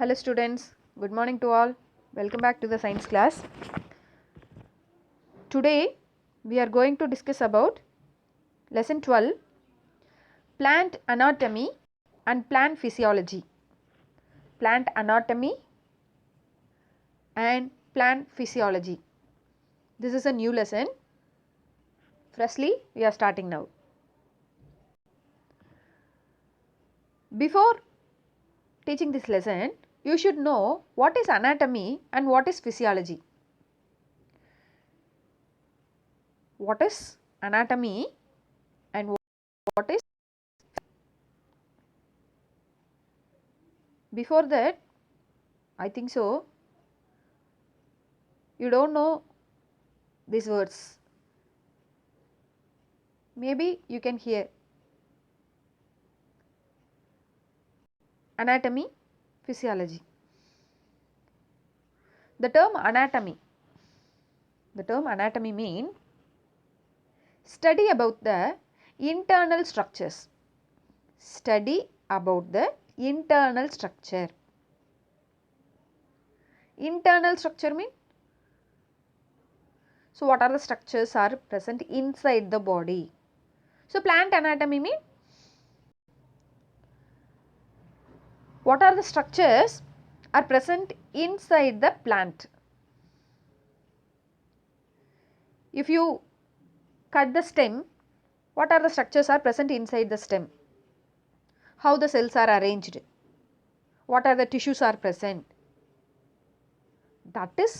Hello students, good morning to all. Welcome back to the science class. Today we are going to discuss about lesson 12, plant anatomy and plant physiology. Plant anatomy and plant physiology. This is a new lesson. Firstly, we are starting now. Before teaching this lesson, you should know what is anatomy and what is physiology. What is anatomy and what is. Before that, I think so, you don't know these words. Maybe you can hear anatomy, physiology. The term anatomy mean study about the internal structures. Study about the internal structure. Internal structure mean, so what are the structures are present inside the body. So plant anatomy mean, what are the structures are present inside the plant. If you cut the stem, what are the structures are present inside the stem? How the cells are arranged? What are the tissues are present? That is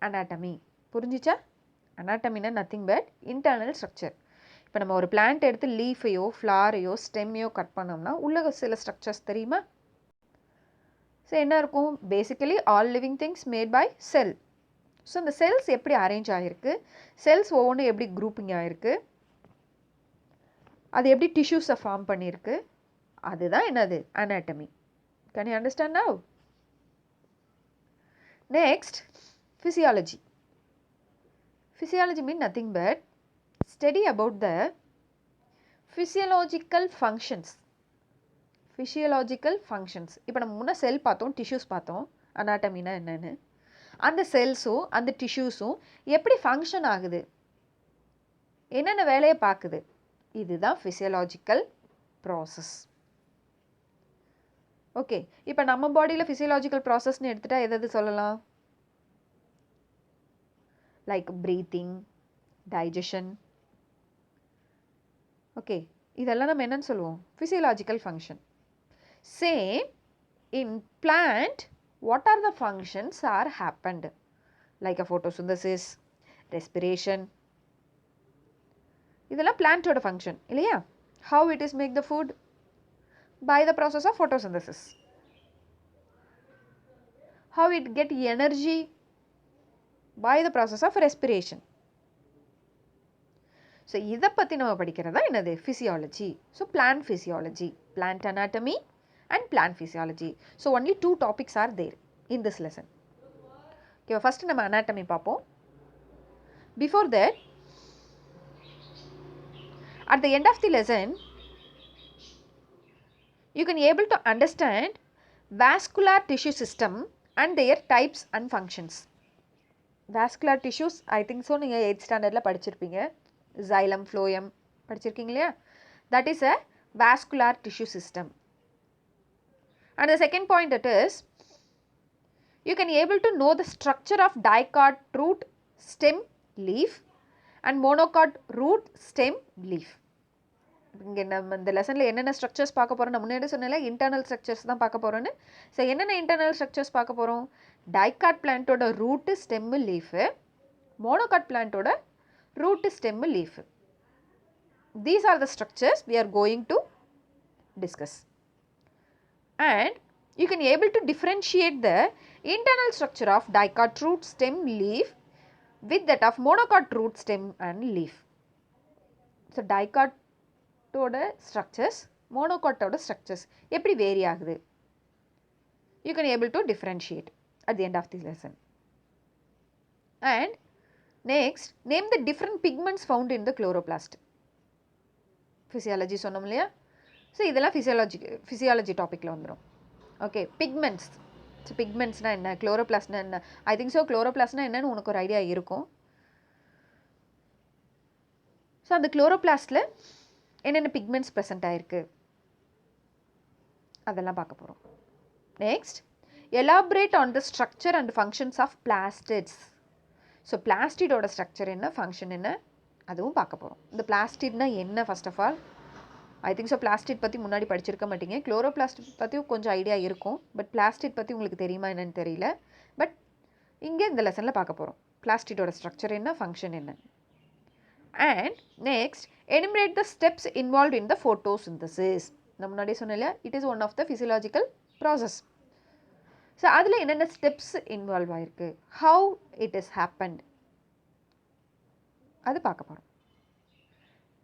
anatomy. புரிஞ்சிச்சா? anatomy na nothing but internal structure. இப்போ நம்ம ஒரு plant எடுத்து லீஃபையோ ஃப்ளாரையோ ஸ்டெம்மையோ cut பண்ணோம்னா உள்ள சில structures தெரியுமா? So என்ன இருக்கும்? Basically all living things made by sell. So இந்த செல்ஸ் எப்படி அரேஞ்ச் ஆகிருக்கு, செல்ஸ் ஒவ்வொன்றும் எப்படி குரூப்பிங் ஆகிருக்கு, அது எப்படி டிஷ்யூஸை ஃபார்ம் பண்ணியிருக்கு, அதுதான் என்னது? anatomy. Can you understand now? Next, physiology. Physiology mean nothing but study about the physiological functions. Physiological functions. இப்போ நம்ம முன்ன செல் பார்த்தோம், டிஷ்யூஸ் பார்த்தோம். அனாட்டமினா என்னன்னு, அந்த செல்ஸும் அந்த டிஷ்யூஸும் எப்படி ஃபங்க்ஷன் ஆகுது, என்னென்ன வேலையை பார்க்குது, இதுதான் physiological process. ஓகே, இப்போ நம்ம பாடியில் ஃபிசியலாஜிக்கல் ப்ராசஸ்ன்னு எடுத்துட்டா எதாவது சொல்லலாம்? Like breathing, digestion. ஓகே, இதெல்லாம் நம்ம என்னன்னு சொல்லுவோம்? Physiological function. Same in plant, what are the functions are happened? Like a photosynthesis, respiration, இதெல்லாம் பிளான்ட்டோட ஃபங்க்ஷன் இல்லையா? How it is make the food? By the process of photosynthesis. How it get energy? By the process of respiration. So இதை பற்றி நம்ம படிக்கிறதா என்னது? physiology. So plant physiology, plant anatomy and plant physiology. So only two topics are there in this lesson. Okay, first நம்ம anatomy பார்ப்போம். Before that, at the end of the lesson, you can able to understand vascular tissue system and their types and functions. Vascular tissues, I think so நீங்கள் 8th standardல படிச்சிருப்பீங்க. xylem, phloem படிச்சிருக்கீங்க இல்லையா? That is a vascular tissue system. And the second point it is, you can able to know the structure of dicot root stem leaf and monocot root stem leaf. இங்கே நம்ம இந்த லெசனில் என்னென்ன structures பார்க்க போகிறோம்? நம்ம முன்னாடி சொன்னால இன்டர்னல் ஸ்ட்ரக்சர்ஸ் தான் பார்க்க போகிறோன்னு. ஸோ என்னென்ன இன்டர்னல் ஸ்ட்ரக்சர்ஸ் பார்க்க போகிறோம்? டைகாட் பிளான்ட்டோட ரூட்டு, ஸ்டெம்மு, லீஃபு, மோனோகாட் பிளான்ட்டோட root, stem, leaf. These are the structures we are going to discuss. And you can able to differentiate the internal structure of dicot root, stem, leaf with that of monocot root, stem and leaf. So dicot ஓட structures, மோனோகாட்டோட structures எப்படி vary ஆகுது, you can able to differentiate at the end of this lesson. And next, name the different pigments found in the chloroplast. physiology சொன்னோம் இல்லையா? So இதெல்லாம் physiology டாப்பிக்கில் வந்துடும். Okay, pigments. So பிக்மெண்ட்ஸ்னால் என்ன, குளோரோபிளாஸ்ட்னா என்ன, ஐ திங்க் ஸோ குளோரோபிளாஸ்ட்னா என்னன்னு உனக்கு ஒரு ஐடியா இருக்கும். ஸோ அந்த குளோரோபிளாஸ்டில் என்னென்ன பிக்மெண்ட்ஸ் ப்ரெசென்ட் ஆகிருக்கு அதெல்லாம் பார்க்க போகிறோம். Next, elaborate on the structure and functions of plastids. So பிளாஸ்டிடோட ஸ்ட்ரக்சர் என்ன, ஃபங்க்ஷன் என்ன, அதுவும் பார்க்க போகிறோம். இந்த பிளாஸ்டிட்னா என்ன, first of all I think so plastid பற்றி முன்னாடி படிச்சிருக்க மாட்டீங்க. குளோரோபிளாஸ்ட் பற்றியும் கொஞ்சம் ஐடியா இருக்கும், பட் பிளாஸ்டிட் பற்றி உங்களுக்கு தெரியுமா என்னன்னு தெரியல. பட் இங்கே இந்த லெசனில் பார்க்க போகிறோம் பிளாஸ்டிடோட ஸ்ட்ரக்சர் என்ன, ஃபங்க்ஷன் என்ன. And next, enumerate the steps involved in the photosynthesis. நம்ம முன்னாடியே சொன்னல, it is one of the physiological process. So அதில் என்னென்ன ஸ்டெப்ஸ் இன்வால்வ் ஆகிருக்கு, how it is happened, அது பார்க்க போகிறோம்.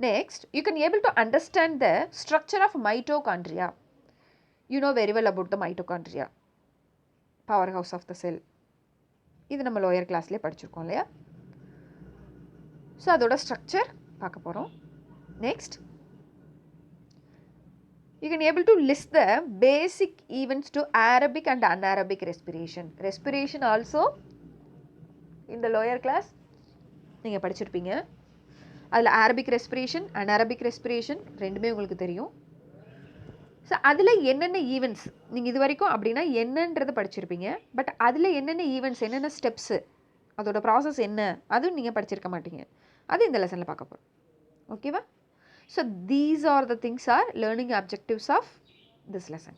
Next, you can able to understand the structure of mitochondria. You know very well about the mitochondria, powerhouse of the cell. இது நம்ம lower கிளாஸ்லேயே படிச்சிருக்கோம் இல்லையா. ஸோ அதோட ஸ்ட்ரக்சர் பார்க்க போகிறோம். Next, you can able to list the basic events to aerobic and anaerobic respiration. Respiration also in the lower class நீங்கள் படிச்சிருப்பீங்க. அதில் aerobic respiration, anaerobic respiration ரெண்டுமே உங்களுக்கு தெரியும். ஸோ அதில் என்னென்ன ஈவெண்ட்ஸ் நீங்கள் இது வரைக்கும் அப்படின்னா என்னன்றதை படிச்சிருப்பீங்க. பட் அதில் என்னென்ன ஈவெண்ட்ஸ், என்னென்ன ஸ்டெப்ஸு, அதோட ப்ராசஸ் என்ன, அதுவும் நீங்கள் படிச்சிருக்க மாட்டீங்க. அது இந்த லெசனில் பார்க்க போகிறோம். ஓகேவா? So these are the things are learning objectives of this lesson.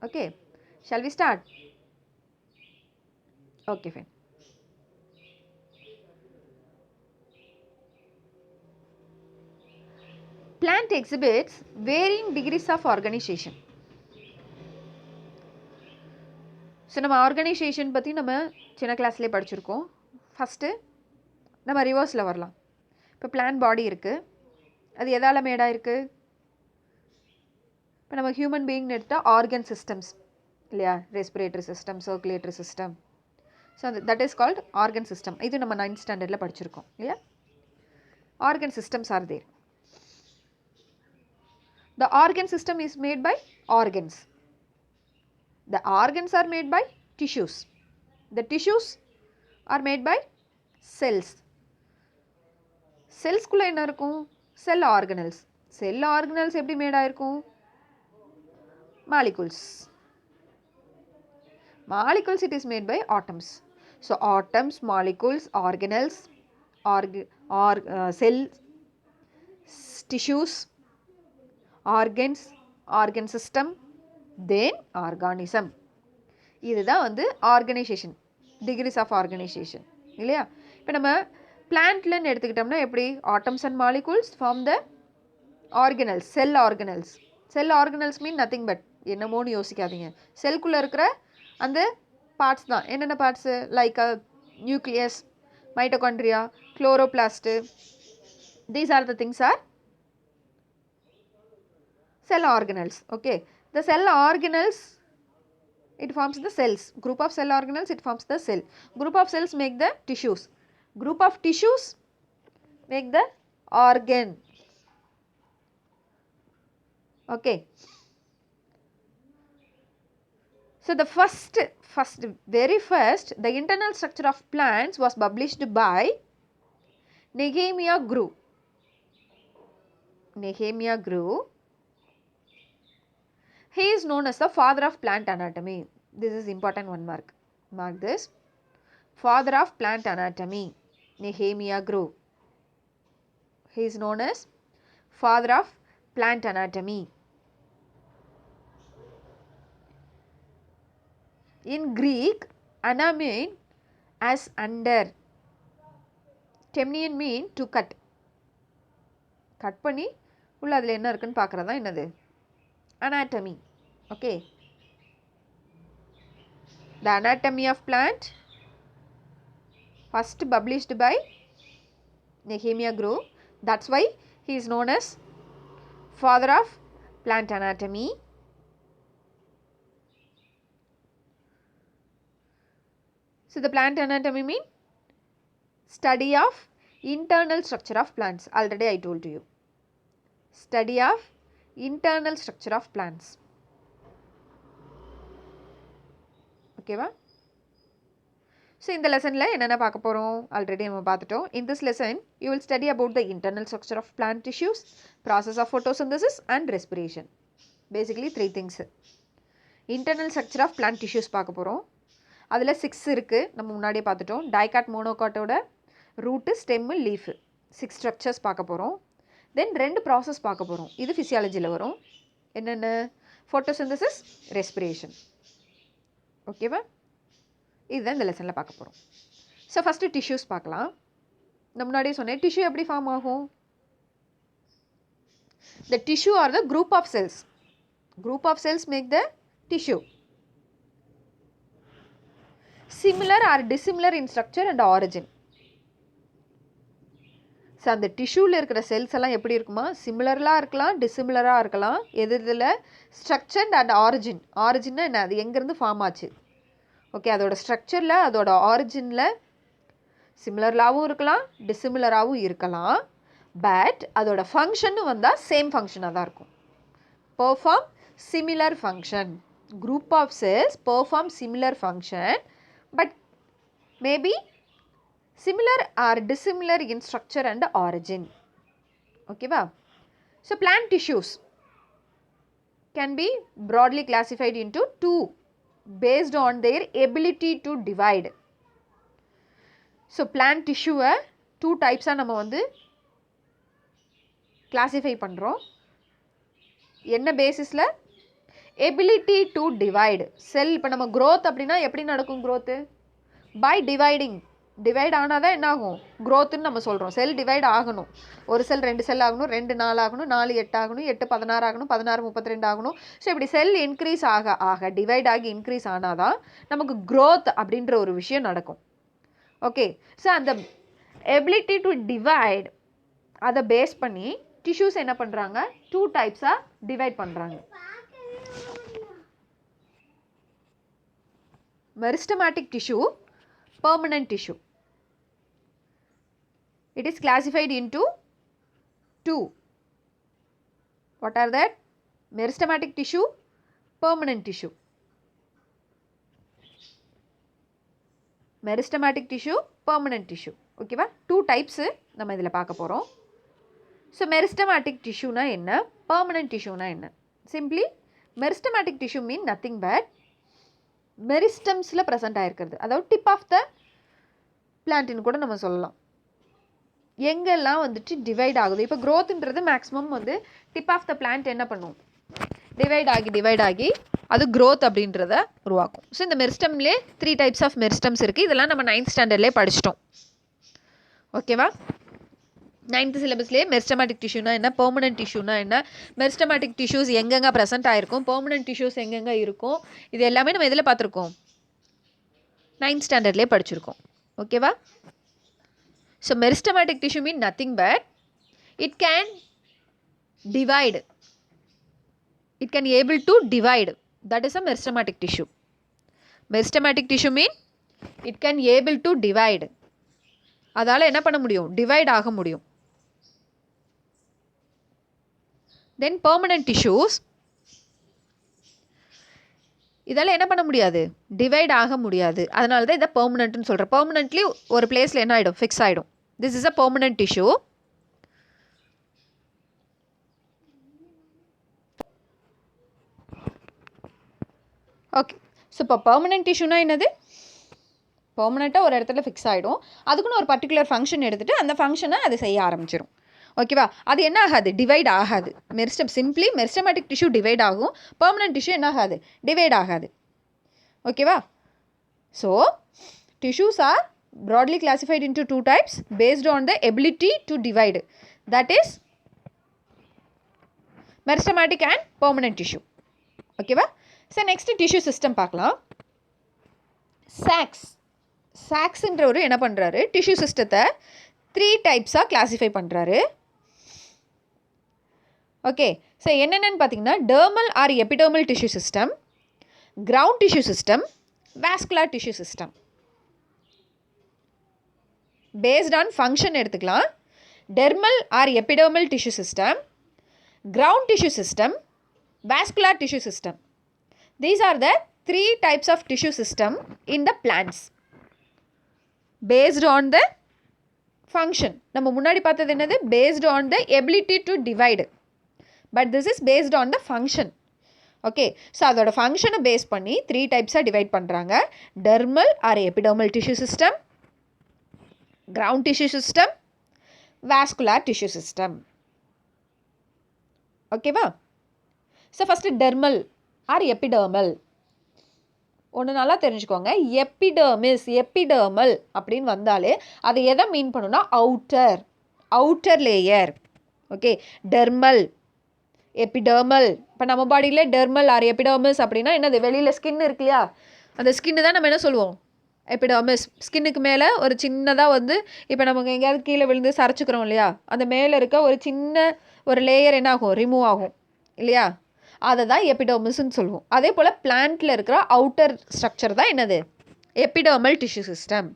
Okay, shall we start? Okay fine. Plant exhibits varying degrees of organization. ஸோ நம்ம ஆர்கனைசேஷன் பற்றி நம்ம சின்ன கிளாஸ்லேயே படிச்சிருக்கோம். ஃபஸ்ட்டு நம்ம ரிவர்ஸில் வரலாம். இப்போ பிளான்ட் பாடி இருக்குது, அது எதால் மேடாக இருக்குது? இப்போ நம்ம ஹியூமன் பீயிங்னு எடுத்தால் ஆர்கன் சிஸ்டம்ஸ் இல்லையா, respiratory system, circulatory system. So that is called organ system. இது நம்ம 9th ஸ்டாண்டர்டில் படிச்சிருக்கோம் இல்லையா. Organ systems are there. The organ system is made by organs. The organs are made by tissues. The tissues are made by cells. Cells குள்ள என்ன இருக்கும்? Cell organelles. Cell organelles எப்படி mat ஆயிருக்கும்? Molecules. Molecules it is made by atoms. So atoms, molecules, organelles, cells, tissues, organs, organ system, then organism. இதுதான் வந்து organisation, decrease of organisation இல்லையா. இப்போ நம்ம பிளான்ட்லன்னு எடுத்துக்கிட்டோம்னா எப்படி, atoms and molecules form the organelles, cell organelles. Cell organelles mean nothing but, என்னமோன்னு யோசிக்காதீங்க, செல்குள்ளே இருக்கிற அந்த பார்ட்ஸ் தான். என்னென்ன parts, like nucleus, mitochondria, chloroplast, these are the things are cell organelles. Okay, the cell organelles, it forms the cells. Group of cell organelles, it forms the cell. Group of cells make the tissues. Group of tissues make the organ. Okay, so the very first the internal structure of plants was published by Nehemiah Grew. Nehemiah Grew, he is known as the father of plant anatomy. This is important one mark. Mark this. Father of plant anatomy, Nehemiah Grew. He is known as father of plant anatomy. In Greek, ana mean as under. Temnian mean to cut. Cut பண்ணி உள்ள அதில் என்ன இருக்குன்னு பார்க்குறது தான் என்னது, anatomy. Okay, the anatomy of plant first published by Nehemiah Grew. That's why he is known as father of plant anatomy. So the plant anatomy mean study of internal structure of plants. Already I told you, study of internal structure of plants. ஓகேவா? So இந்த லெசனில் என்னென்ன பார்க்க போகிறோம் already நம்ம பார்த்துட்டோம். In this lesson you will study about the internal structure of plant tissues, process of photosynthesis and respiration. Basically 3 things. Internal structure of plant tissues பார்க்க போகிறோம். அதில் 6 இருக்குது, நம்ம முன்னாடியே பார்த்துட்டோம். டைகாட் மோனோகாட்டோட ரூட்டு, ஸ்டெம்மு, லீஃபு, 6 ஸ்ட்ரக்சர்ஸ் பார்க்க போகிறோம். தென் 2 ப்ராசஸ் பார்க்க போகிறோம். இது ஃபிசியாலஜியில் வரும். என்னென்ன? Photosynthesis, respiration. ஓகேவா? இதுதான் இந்த லெசனில் பார்க்க போகிறோம். ஸோ ஃபஸ்ட்டு டிஷ்யூஸ் பார்க்கலாம். நான் முன்னாடியே சொன்னேன், டிஷ்யூ எப்படி ஃபார்ம் ஆகும்? The tissue are the group of cells. Group of cells make the tissue. Similar or dissimilar in structure and origin. So அந்த டிஷ்யூவில் இருக்கிற செல்ஸ் எல்லாம் எப்படி இருக்குமா? சிமிலராக இருக்கலாம், டிசிமிலராக இருக்கலாம். இதில் ஸ்ட்ரக்சர் அண்ட் ஆரிஜின். ஆரிஜின்னா என்ன? அது எங்கேருந்து ஃபார்ம் ஆச்சு? ஓகே, அதோட ஸ்ட்ரக்சரில், அதோட ஆரிஜினில் சிமிலராகவும் இருக்கலாம், டிசிமிலராகவும் இருக்கலாம். பட் அதோட ஃபங்க்ஷன்னு வந்தால் சேம் ஃபங்க்ஷனாக தான் இருக்கும். Perform similar function. Group of cells perform similar function, but maybe similar or dissimilar in structure and origin. Okay va? So plant tissues can be broadly classified into 2 based on their ability to divide. So plant tissue 2 types நம்ம வந்து classify பண்றோம். என்ன பேசிஸ்ல? ability to divide. செல் இப்போ நம்ம growth அப்படின்னா எப்படி நடக்கும் growth? By dividing. டிவைட் ஆனால் தான் என்ன ஆகும்? க்ரோத்துன்னு நம்ம சொல்கிறோம். செல் டிவைட் ஆகணும். ஒரு செல் 2 செல் ஆகணும், 2 4 ஆகணும், 4 8 ஆகணும், 8 16 ஆகணும், 16 32 ஆகணும். ஸோ இப்படி செல் இன்க்ரீஸ் ஆக ஆக, டிவைட் ஆகி இன்க்ரீஸ் ஆனால் தான் நமக்கு க்ரோத் அப்படின்ற ஒரு விஷயம் நடக்கும். ஓகே, ஸோ அந்த எபிலிட்டி டு டிவைட் அதை பேஸ் பண்ணி டிஷ்யூஸ் என்ன பண்ணுறாங்க? 2 டைப்ஸாக டிவைட் பண்ணுறாங்க. Meristematic tissue, permanent tissue. It is classified into 2. What are that? Meristematic tissue, permanent tissue. Meristematic tissue, permanent tissue. Okay va? 2 types நம்ம இதில் பார்க்க போகிறோம். So meristematic tissue na என்ன? Permanent tissue na என்ன? Simply meristematic tissue mean nothing but மெரிஸ்டம்ஸில் present ஆகிருக்கிறது. அதாவது tip of the பிளான்ட்னு கூட நம்ம சொல்லலாம். எங்கெல்லாம் வந்துட்டு டிவைட் ஆகுது. இப்போ க்ரோத்துன்றது மேக்ஸிமம் வந்து டிப் ஆஃப் த பிளான்ட் என்ன பண்ணும்? டிவைட் ஆகி அது க்ரோத் அப்படின்றத உருவாக்கும். ஸோ இந்த மெரிஸ்டம்லேயே 3 டைப்ஸ் ஆஃப் மெரிஸ்டம்ஸ் இருக்குது. இதெல்லாம் நம்ம 9th ஸ்டாண்டர்ட்லேயே படிச்சிட்டோம். ஓகேவா? 9th சிலபஸ்லேயே மெரிஸ்டமேட்டிக் டிஷ்யூனா என்ன, பெர்மனன்ட் டிஷ்யூனா என்ன, மெரிஸ்டமேட்டிக் டிஷ்யூஸ் எங்கெங்கே ப்ரெசென்ட் ஆகிருக்கும், பெர்மனன்ட் டிஷ்யூஸ் எங்கெங்கே இருக்கும், இது எல்லாமே நம்ம எதில் பார்த்துருக்கோம்? 9th ஸ்டாண்டர்ட்லேயே படிச்சிருக்கோம். ஓகேவா? So meristematic tissue mean nothing but it can divide, it can able to divide. That is a meristematic tissue. Meristematic tissue mean it can able to divide. அதால் என்ன பண்ண முடியும்? டிவைட் ஆக முடியும். தென் பெர்மனன்ட் டிஷ்யூஸ், இதால் என்ன பண்ண முடியாது? டிவைட் ஆக முடியாது. அதனால தான் இதை பெர்மனன்ட்னு சொல்கிறேன். பெர்மனன்ட்லி ஒரு பிளேஸில் என்ன ஆகிடும்? ஃபிக்ஸ் ஆகிடும். This is a permanent tissue. Okay, so இப்போ பெர்மனன்ட் டிஷ்யூனா என்னது? பெர்மனெண்ட்டாக ஒரு இடத்துல ஃபிக்ஸ் ஆகிடும். அதுக்குன்னு ஒரு பர்டிகுலர் ஃபங்க்ஷன் எடுத்துகிட்டு அந்த ஃபங்க்ஷனை அது செய்ய ஆரம்பிச்சிடும். ஓகேவா? அது என்ன ஆகாது? டிவைட் ஆகாது. சிம்பிளி மெரிஸ்டமேட்டிக் டிஷ்யூ டிவைட் ஆகும், பெர்மனன்ட் டிஷ்யூ என்ன ஆகாது? டிவைட் ஆகாது. ஓகேவா? So tissues are broadly classified into 2 types based on the ability to divide. That is meristematic and permanent tissue. ஓகேவா? ஸோ நெக்ஸ்ட் டிஷ்யூ சிஸ்டம் பார்க்கலாம். சாக்ஸ்ன்ற ஒரு என்ன பண்ணுறாரு? டிஷ்யூ சிஸ்டத்தை 3 டைப்ஸாக கிளாஸிஃபை பண்ணுறாரு. ஓகே, ஸோ என்னென்னு பார்த்தீங்கன்னா dermal or epidermal tissue system, ground tissue system, vascular tissue system. Based on function எடுத்துக்கலாம். Dermal or epidermal tissue system, ground tissue system, vascular tissue system. These are the 3 types of tissue system in the plants based on the function. நம்ம முன்னாடி பார்த்தது என்னது? Based on the ability to divide. But this is based on the function. Okay. So, அதோட ஃபங்க்ஷனை base பண்ணி 3 டைப்ஸாக divide பண்ணுறாங்க. Dermal or epidermal tissue system, ground tissue system, vascular tissue system. ஓகேவா? So first dermal or epidermal ஒன்று நல்லா தெரிஞ்சுக்கோங்க. Epidermal அப்படின்னு வந்தாலே அதை எதை மீன் பண்ணுன்னா outer layer. Okay, dermal, epidermal. இப்போ நம்ம பாடியில் டெர்மல் ஆர் எபிடர்மிஸ் அப்படின்னா என்னது? வெளியில் ஸ்கின் இருக்கு இல்லையா, அந்த ஸ்கின்னு தான் நம்ம என்ன சொல்லுவோம்? எபிடர்மிஸ். ஸ்கின்னுக்கு மேலே ஒரு சின்னதாக வந்து இப்போ நமக்கு எங்கேயாவது கீழே விழுந்து சரைச்சிக்கிறோம் இல்லையா, அந்த மேலே இருக்க ஒரு சின்ன ஒரு லேயர் என்ன ஆகும்? ரிமூவ் ஆகும் இல்லையா, அதை தான் எபிடர்மிஸ்ன்னு சொல்லுவோம். அதே போல் பிளான்ட்டில் இருக்கிற அவுட்டர் ஸ்ட்ரக்சர் தான் என்னது? Epidermal tissue system.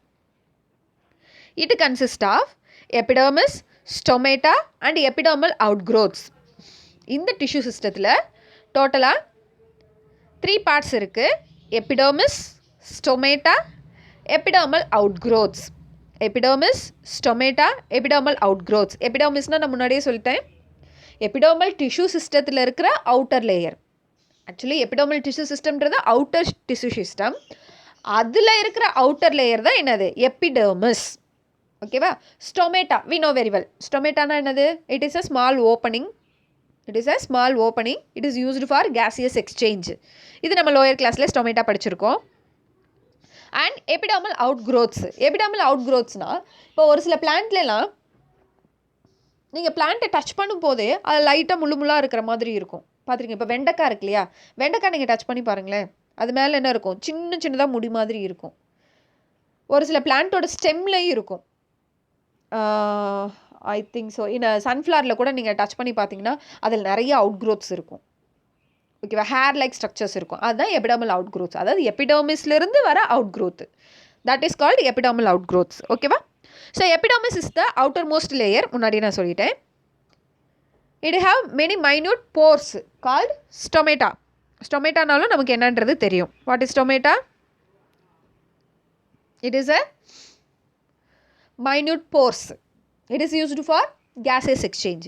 It consist of epidermis, stomata and epidermal outgrowths. இந்த டிஷ்யூ சிஸ்டத்தில் டோட்டலாக 3 பார்ட்ஸ் இருக்குது. Epidermis, stomata, epidermal outgrowths. Epidermis, stomata, epidermal outgrowths. எபிடர்மிஸ்னால் நான் முன்னாடியே சொல்லிட்டேன், எபிடர்மல் டிஷ்யூ சிஸ்டத்தில் இருக்கிற outer layer. Actually epidermal tissue சிஸ்டம்ன்றது அவுட்டர் டிஷ்யூ சிஸ்டம். அதில் இருக்கிற அவுட்டர் லேயர் தான் என்னது? எபிடர்மிஸ். ஓகேவா? Stomata, we know very well. ஸ்டொமேட்டானா என்னது? It is a small opening. It is used for gaseous exchange. இது நம்ம லோயர் கிளாஸில் ஸ்டொமேட்டா படிச்சிருக்கோம். And epidermal outgrowths. எபிடர்மல் அவுட்க்ரோத்ஸ்னால் இப்போ ஒரு சில பிளான்ட்லாம் நீங்கள் பிளான்ட்டை டச் பண்ணும் போதே அது லைட்டாக முள்ளாக இருக்கிற மாதிரி இருக்கும். பார்த்துருக்கீங்க? இப்போ வெண்டைக்காய் இருக்கு இல்லையா, வெண்டைக்காய் நீங்கள் டச் பண்ணி பாருங்களேன், அது மேலே என்ன இருக்கும்? சின்னதாக முடி மாதிரி இருக்கும். ஒரு சில பிளான்ட்டோட ஸ்டெம்லேயும் இருக்கும். ஐ திங்க் ஸோ. சன்ஃப்ளவரில் கூட நீங்கள் டச் பண்ணி பார்த்தீங்கன்னா அதில் நிறைய அவுட்க்ரோத்ஸ் இருக்கும். ஓகேவா? ஹேர் லைக் ஸ்ட்ரக்சர்ஸ் இருக்கும். அதுதான் எபிடர்மல் அவுட்க்ரோத்ஸ். அதாவது எபிடர்மிஸ்லேருந்து வர outgrowth. That is called epidermal outgrowths. ஓகேவா? So epidermis is the outer most layer. முன்னாடி நான் சொல்லிட்டேன். It have many minute pores called stomata. ஸ்டொமேட்டானாலும் நமக்கு என்னன்றது தெரியும். What is stomata? It is a minute pores. It is used for gaseous exchange.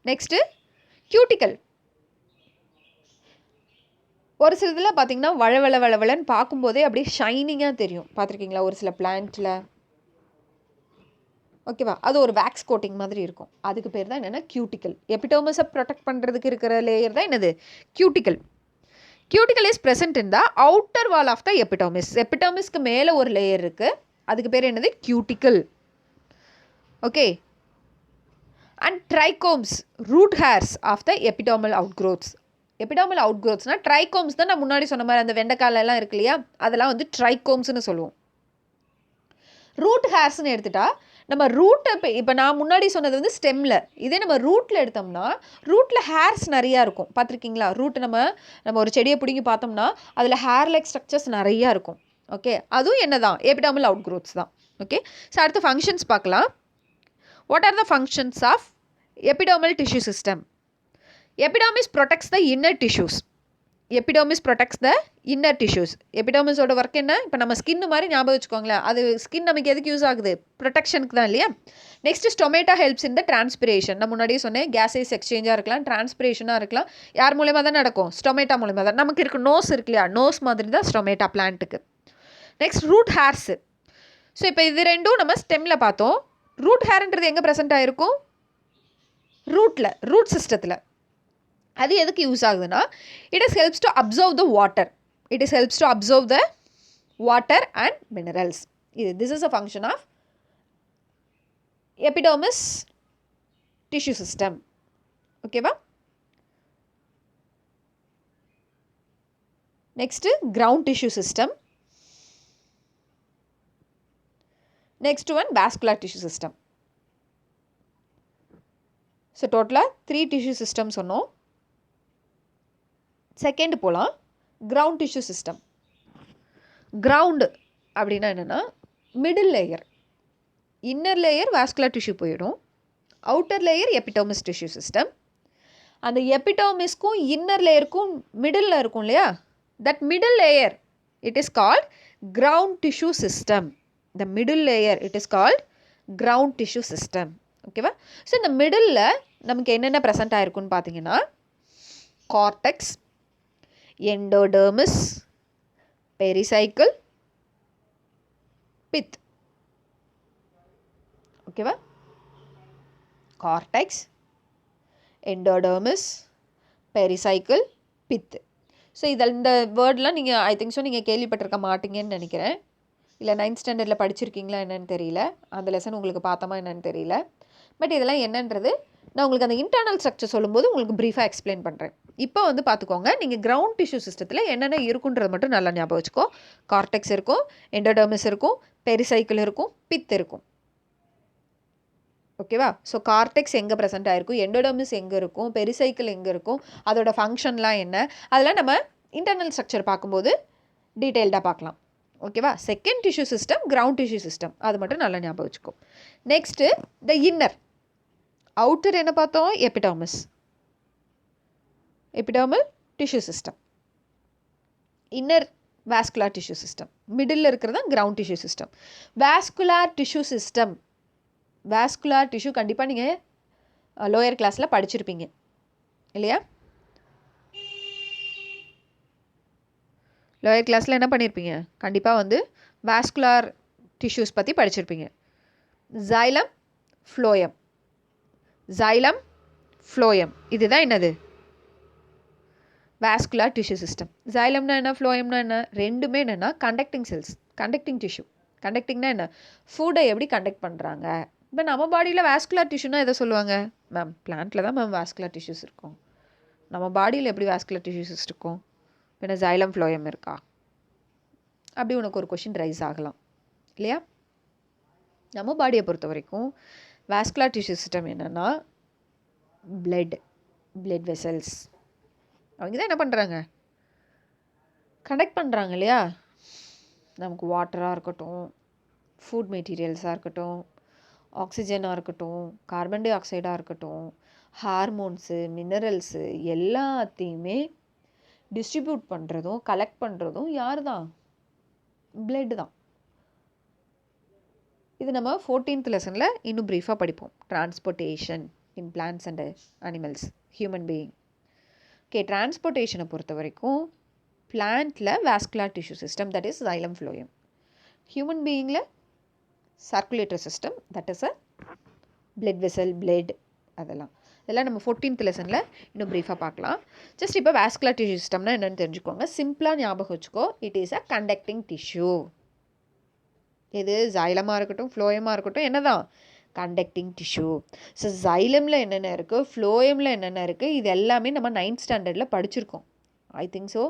Next, cuticle. ஒரு சில இதில் பார்த்தீங்கன்னா வளவளன்னு பார்க்கும்போதே அப்படியே ஷைனிங்காக தெரியும். பார்த்துருக்கீங்களா? ஒரு சில பிளான்ட்டில். ஓகேவா? அது ஒரு வேக்ஸ் கோட்டிங் மாதிரி இருக்கும். அதுக்கு பேர் தான் என்னென்னா கியூட்டிக்கல். எபிடர்மிஸை ப்ரொடெக்ட் பண்ணுறதுக்கு இருக்கிற லேயர் தான் என்னது? Cuticle. Cuticle is present in the outer wall of the epidermis. எபிடர்மிஸ்க்கு மேலே ஒரு லேயர் இருக்குது, அதுக்கு பேர் என்னது? Cuticle. Okay. And trichomes, root hairs of the epidermal outgrowths. Epidermal அவுட்க்ரோத்ஸ்னால் ட்ரைகோம்ஸ் தான் நான் முன்னாடி சொன்ன மாதிரி அந்த வெண்டைக்காலெல்லாம் இருக்கு இல்லையா, அதெல்லாம் வந்து ட்ரைகோம்ஸ்னு சொல்லுவோம். ரூட் ஹேர்ஸ்ன்னு எடுத்துட்டா நம்ம ரூட்டை இப்போ நான் முன்னாடி சொன்னது வந்து ஸ்டெம்மில், இதே நம்ம ரூட்டில் எடுத்தோம்னா ரூட்டில் ஹேர்ஸ் நிறையா இருக்கும். பார்த்துருக்கீங்களா? ரூட் நம்ம ஒரு செடியை பிடிங்கி பார்த்தோம்னா அதில் ஹேர் லைக் ஸ்ட்ரக்சர்ஸ் நிறையா இருக்கும். ஓகே, அதுவும் என்ன தான்? எபிடர்மல் அவுட்க்ரோத்ஸ் தான். ஓகே, ஸோ அடுத்த ஃபங்க்ஷன்ஸ் பார்க்கலாம். What are the functions of epidermal tissue system? Epidermis protects the inner tissues. Epidermis protects the inner tissues. எபிடர்மிஸோட ஒர்க் என்ன? இப்போ நம்ம ஸ்கின் மாதிரி ஞாபகம் வச்சுக்கோங்களேன். அது ஸ்கின் நமக்கு எதுக்கு யூஸ் ஆகுது? ப்ரொடெக்ஷனுக்கு தான் இல்லையா? Next, stomata helps in the transpiration. நான் முன்னாடியே சொன்னேன், கேஸஸ் எக்ஸ்சேஞ்சாக இருக்கலாம், டிரான்ஸ்பிரேஷனாக இருக்கலாம். யார் மூலமாக தான் நடக்கும்? ஸ்டொமேட்டா மூலமாக தான். நமக்கு இருக்க நோஸ் இருக்கு இல்லையா, நோஸ் மாதிரி தான் ஸ்டொமேட்டா பிளான்ட்டுக்கு. Next, root hairs. ஸோ இப்போ இது ரெண்டும் நம்ம ஸ்டெம்மில் பார்த்தோம். ரூட் ஹேர்ன்றது எங்கே ப்ரெசென்ட் ஆகிருக்கும்? ரூட் சிஸ்டத்தில். அது எதுக்கு யூஸ் ஆகுதுன்னா, it is helps to observe the water and minerals. This is a function of epidermis tissue system. ஓகேவா? Next ground tissue system. Next one vascular tissue system. So டோட்டலாக 3 tissue system சொன்னோம். Second போகலாம், ground tissue system. Ground அப்படின்னா என்னென்னா middle layer. Inner layer vascular tissue போயிடும், outer layer epidermis tissue system. அந்த எபிடர்மிஸ்க்கும் inner லேயருக்கும் மிடில் இருக்கும் இல்லையா, that middle layer it is called ground tissue system. The middle layer it is called ground tissue system. ஓகேவா? So இந்த middle நமக்கு என்னென்ன ப்ரெசென்ட் ஆயிருக்குன்னு பார்த்தீங்கன்னா கார்டெக்ஸ், எண்டோடெர்மிஸ், பெரிசைக்கிள், பித். ஓகேவா? Cortex, endodermis, pericycle, pith. So இதில் இந்த வேர்ட்லாம் நீங்கள் ஐ திங்க் ஸோ நீங்கள் கேள்விப்பட்டிருக்க மாட்டீங்கன்னு நினைக்கிறேன். இல்லை 9th ஸ்டாண்டர்டில் படிச்சிருக்கீங்களா என்னன்னு தெரியல, அந்த லெசன் உங்களுக்கு பார்த்தோமா என்னன்னு தெரியல. பட் இதெல்லாம் என்னன்றது நான் உங்களுக்கு அந்த இன்டர்னல் ஸ்ட்ரக்சர் சொல்லும்போது உங்களுக்கு ப்ரீஃபாக எக்ஸ்பிளைன் பண்ணுறேன். இப்போ வந்து பார்த்துக்கோங்க, நீங்கள் கிரவுண்ட் டிஷ்யூ சிஸ்டத்தில் என்னென்ன இருக்குன்றது மட்டும் நல்லா ஞாபகம் வச்சுக்கோ. கார்டெக்ஸ் இருக்கும், எண்டோடெர்மிஸ் இருக்கும், பெரிசைக்கிள் இருக்கும், பித் இருக்கும். ஓகேவா? ஸோ கார்டெக்ஸ் எங்கே ப்ரெசென்ட் ஆகிருக்கும், எண்டோடெர்மிஸ் எங்கே இருக்கும், பெரிசைக்கிள் எங்கே இருக்கும், அதோட ஃபங்க்ஷன்லாம் என்ன, அதெல்லாம் நம்ம இன்டர்னல் ஸ்ட்ரக்சர் பார்க்கும்போது டீட்டெயில்டாக பார்க்கலாம். ஓகேவா? Second tissue system ground tissue system, அது மட்டும் நல்லா ஞாபகம் வச்சுக்கோ. Next the inner. அவுட்டர் என்ன பார்த்தோம்? Epidermis, epidermal tissue system. Inner vascular tissue system. Middle இருக்கிறது தான் ground tissue system. Vascular tissue system, vascular tissue கண்டிப்பாக நீங்கள் லோயர் கிளாஸில் படிச்சிருப்பீங்க இல்லையா? லோயர் கிளாஸில் என்ன பண்ணியிருப்பீங்க? கண்டிப்பாக வந்து வாஸ்குலார் டிஷ்யூஸ் பற்றி படிச்சிருப்பீங்க. ஜைலம், ஃப்ளோயம், ஜைலம், ஃப்ளோயம், இதுதான் என்னது? Vascular tissue system. ஜைலம்னா என்ன, ஃப்ளோயம்னா என்ன? ரெண்டுமே என்னென்னா கண்டக்டிங் செல்ஸ், கண்டக்டிங் டிஷ்யூ. கண்டக்டிங்னா என்ன? ஃபுட்டை எப்படி கண்டக்ட் பண்ணுறாங்க. இப்போ நம்ம பாடியில் வாஸ்குலார் டிஷ்யூனா எதை சொல்லுவாங்க மேம்? பிளான்ட்டில் தான் மேம் வாஸ்குலார் டிஷ்யூஸ் இருக்கும். நம்ம பாடியில் எப்படி வாஸ்குலார் டிஷ்யூஸ் இருக்கும்? பின்ன ஜைலம் ஃப்ளோயம் இருக்கா? அப்படி உனக்கு ஒரு கொஷின் ரைஸ் ஆகலாம் இல்லையா? நம்ம பாடியை பொறுத்த வரைக்கும் வாஸ்குலார் டிஷ்யூ சிஸ்டம் என்னென்னா பிளட் வெசல்ஸ். அவங்க தான் என்ன பண்ணுறாங்க? கண்டக்ட் பண்ணுறாங்க இல்லையா? நமக்கு வாட்டராக இருக்கட்டும், ஃபுட் மெட்டீரியல்ஸாக இருக்கட்டும், ஆக்சிஜனாக இருக்கட்டும், கார்பன் டை ஆக்சைடாக இருக்கட்டும், ஹார்மோன்ஸு, மினரல்ஸு எல்லாத்தையுமே டிஸ்ட்ரிபியூட் பண்ணுறதும் கலெக்ட் பண்ணுறதும் யார் தான்? பிளட் தான். இது நம்ம 14th லெசனில் இன்னும் ப்ரீஃபாக படிப்போம். Transportation in plants and animals, human being. Okay, டிரான்ஸ்போர்ட்டேஷனை பொறுத்த வரைக்கும் பிளான்ட்டில் vascular tissue system, that is xylem phloem. Human பீயிங்கில் circulatory system, that is a blood vessel, blood. அதெல்லாம் நம்ம 14th லெசனில் இன்னும் ப்ரீஃபாக பார்க்கலாம். ஜஸ்ட் இப்போ வாஸ்குலார் டிஷ்யூ சிஸ்டம்னா என்னென்னு தெரிஞ்சுக்கோங்க. சிம்பிளாக ஞாபகம் வச்சுக்கோ, it is a conducting tissue. இது ஜைலமாக இருக்கட்டும், ஃப்ளோயமாக இருக்கட்டும், என்ன தான்? Conducting tissue. ஸோ ஜைலமில் என்னென்ன இருக்குது, ஃப்ளோயமில் என்னென்ன இருக்குது, இது எல்லாமே நம்ம 9th ஸ்டாண்டர்டில் படிச்சிருக்கோம். ஐ திங்க் ஸோ,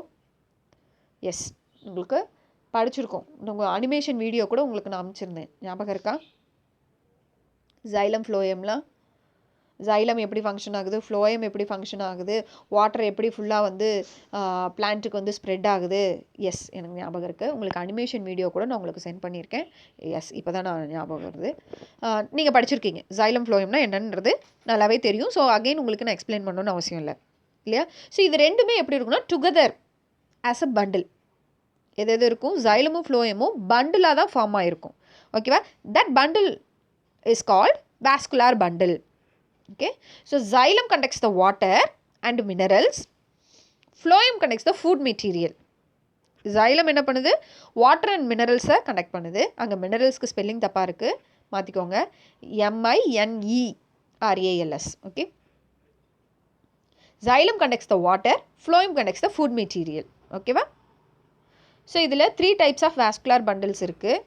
எஸ், உங்களுக்கு படிச்சிருக்கோம். உங்கள் அனிமேஷன் வீடியோ கூட உங்களுக்கு நான் அனுப்பிச்சிருந்தேன், ஞாபகம் இருக்கா? ஜைலம் ஃப்ளோயம்லாம், ஜைலம் எப்படி ஃபங்க்ஷன் ஆகுது, ஃப்ளோயம் எப்படி ஃபங்க்ஷன் ஆகுது, வாட்டர் எப்படி ஃபுல்லாக வந்து பிளான்ட்டுக்கு வந்து ஸ்ப்ரெட் ஆகுது. எஸ், எனக்கு ஞாபகம் இருக்குது. உங்களுக்கு அனிமேஷன் வீடியோ கூட நான் உங்களுக்கு சென்ட் பண்ணியிருக்கேன். எஸ், இப்போ தான் நான் ஞாபகம் வருது. நீங்கள் படிச்சிருக்கீங்க. ஜைலம் ஃப்ளோயம்னா என்னன்றது நல்லாவே தெரியும். ஸோ அகெயின் உங்களுக்கு நான் எக்ஸ்பிளைன் பண்ணணும்னு அவசியம் இல்லை இல்லையா? ஸோ இது ரெண்டுமே எப்படி இருக்குன்னா டுகெதர் ஆஸ் அ பண்டில். எது இருக்கும்? ஜைலமும் ஃப்ளோயமும் பண்டிலாக தான் ஃபார்ம் ஆகிருக்கும். ஓகேவா? That bundle is called vascular bundle. Okay, so xylem conducts the water and minerals, phloem conducts the food material. xylem என்ன பண்ணுது? water and minerals கண்டக்ட் பண்ணுது. அங்கே மினரல்ஸ்க்கு ஸ்பெல்லிங் தப்பாக இருக்குது, மாற்றிக்கோங்க. MINERALS. Okay, xylem conducts the water, phloem conducts the food material. ஓகேவா? So இதில் 3 types of vascular bundles இருக்குது.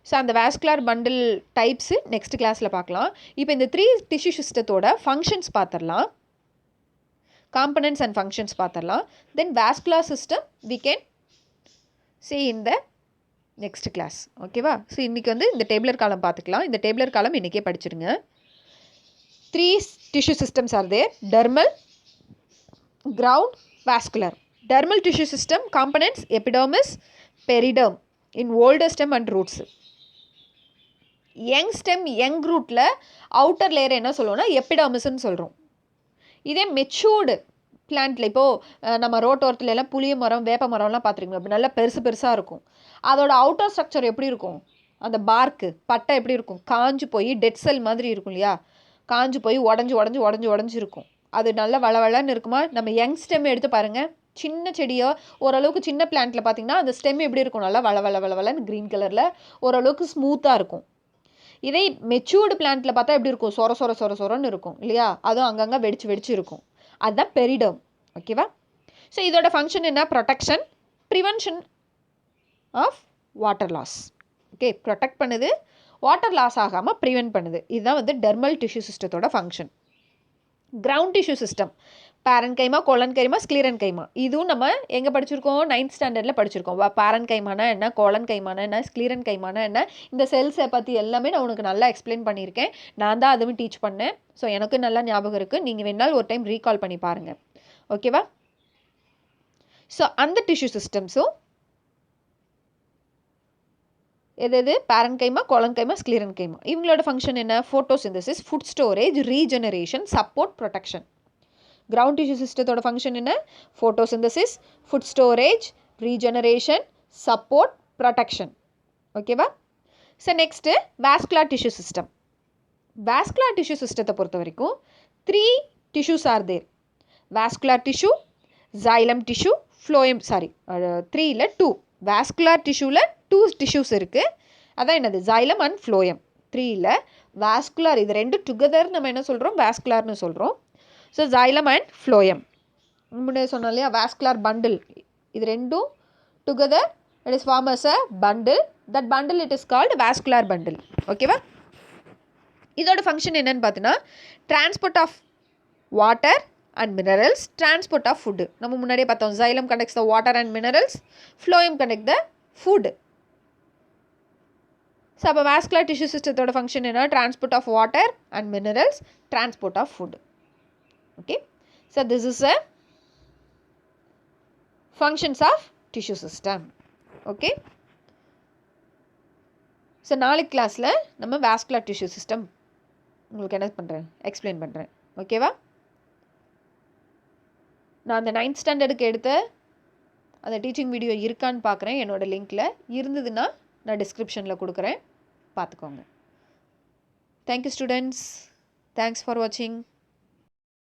ஸோ அந்த வாஸ்குலார் பண்டில் டைப்ஸு நெக்ஸ்ட் கிளாஸில் பார்க்கலாம். இப்போ இந்த 3 டிஷ்யூ சிஸ்டத்தோட ஃபங்க்ஷன்ஸ் பார்த்துடலாம், காம்பனன்ட்ஸ் அண்ட் ஃபங்க்ஷன்ஸ் பார்த்துடலாம். Then vascular system we can see in the next class. ஓகேவா? ஸோ இன்றைக்கி வந்து இந்த டேபிளர் காலம் பார்த்துக்கலாம். இந்த டேபிளர் காலம் இன்றைக்கே படிச்சிருங்க. 3 tissue systems are there: dermal, ground, vascular. Dermal tissue system components epidermis, periderm in older stem and roots. Young stem, young ரூட்டில் அவுட்டர் லேயர் என்ன சொல்லுவோம்னா எபிடர்மிஸ்ன்னு சொல்கிறோம். இதே மெச்சூர்டு பிளான்ட்டில் இப்போது நம்ம ரோட்டோரத்துல எல்லாம் புளிய மரம் வேப்ப மரம்லாம் பார்த்துருக்கீங்க, நல்லா பெருசு பெருசாக இருக்கும். அதோட அவுட்டர் ஸ்ட்ரக்சர் எப்படி இருக்கும், அந்த பார்க்கு பட்டை எப்படி இருக்கும், காஞ்சு போய் டெட் செல் மாதிரி இருக்கும் இல்லையா, காஞ்சு போய் உடஞ்சி இருக்கும். அது நல்லா வளவளன்னு இருக்குமா. நம்ம யங் ஸ்டெம் எடுத்து பாருங்கள், சின்ன செடியோ ஓரளவுக்கு சின்ன பிளான்ட்டில் பார்த்தீங்கன்னா அந்த ஸ்டெம் எப்படி இருக்கும், நல்லா வளவளன்னு க்ரீன் கலரில் ஓரளவுக்கு ஸ்மூத்தாக இருக்கும். இதே மெச்சூர்டு பிளான்ட்டில் பார்த்தா எப்படி இருக்கும், சொரன்னு இருக்கும் இல்லையா, அதுவும் அங்கங்கே வெடிச்சு இருக்கும். அதுதான் பெரிடர்ம். ஓகேவா. ஸோ இதோட ஃபங்க்ஷன் என்ன, protection, prevention of water loss. Okay, protect பண்ணுது, வாட்டர் லாஸ் ஆகாமல் ப்ரிவென்ட் பண்ணுது. இதுதான் வந்து டெர்மல் டிஷ்யூ சிஸ்டத்தோட function. Ground tissue system, parenchyma, collenchyma, sclerenchyma. இதுவும் நம்ம எங்கே படிச்சிருக்கோம், 9th ஸ்டாண்டர்டில் படிச்சிருக்கோம். பேரன்கைமானா என்ன, கோலன்கைமானா என்ன, ஸ்க்ளீரன்கைமானா என்ன, இந்த செல்ஸை பற்றி எல்லாமே நான் உனக்கு நல்லா எக்ஸ்பிளைன் பண்ணியிருக்கேன். நான் தான் அதுவும் டீச் பண்ணேன். ஸோ எனக்கு நல்லா ஞாபகம் இருக்குது. நீங்கள் வேணாலும் ஒரு டைம் ரீகால் பண்ணி பாருங்கள். ஓகேவா. ஸோ அந்த டிஷ்யூ சிஸ்டம்ஸும் எது பேரன்கைமா, கோலன்கைமா, ஸ்க்ளீரன்கைமா, இவங்களோட ஃபங்க்ஷன் என்ன, photosynthesis, food storage, regeneration, support, protection. Ground tissue சிஸ்டத்தோட ஃபங்க்ஷன் என்ன, photosynthesis, food storage, regeneration, support, protection. ஓகேவா. So next vascular tissue system. Vascular tissue சிஸ்டத்தை பொறுத்த வரைக்கும் 3 tissues are there. Vascular tissue, xylem tissue, phloem, 3 2. வாஸ்குலர் டிஷ்யூவில் 2 tissues இருக்குது. அதான் என்னது, ஜைலம் அண்ட் ஃப்ளோயம். 3 வாஸ்குலர், இது 2 டுகெதர் நம்ம என்ன சொல்கிறோம், வாஸ்குலர்னு சொல்கிறோம். So xylem and phloem. முன்னாடி சொன்னோம் இல்லையா, வாஸ்குலர் பண்டில், இது 2 together it is form as a bundle. That bundle it is called vascular bundle. ஓகேவா. இதோட ஃபங்க்ஷன் என்னன்னு பார்த்தீங்கன்னா, transport of water and minerals, transport of food. நம்ம முன்னாடியே பார்த்தோம், xylem conducts the water and minerals, phloem conduct the food. So அப்போ vascular tissue சிஸ்டத்தோட function என்ன, transport of water and minerals, transport of food. Okay. So this is a functions of tissue system. Okay. So நாளைக்கு கிளாஸில் நம்ம vascular tissue system உங்களுக்கு என்ன பண்ணுறேன், explain பண்ணுறேன். ஓகேவா. நான் அந்த 9th ஸ்டாண்டர்டுக்கு எடுத்த அந்த டீச்சிங் வீடியோ இருக்கான்னு பார்க்குறேன் என்னோடய லிங்க்கில். இருந்ததுன்னா நான் டிஸ்கிரிப்ஷனில் கொடுக்குறேன், பார்த்துக்கோங்க. Thank you students. தேங்க்ஸ் ஃபார் வாட்சிங்.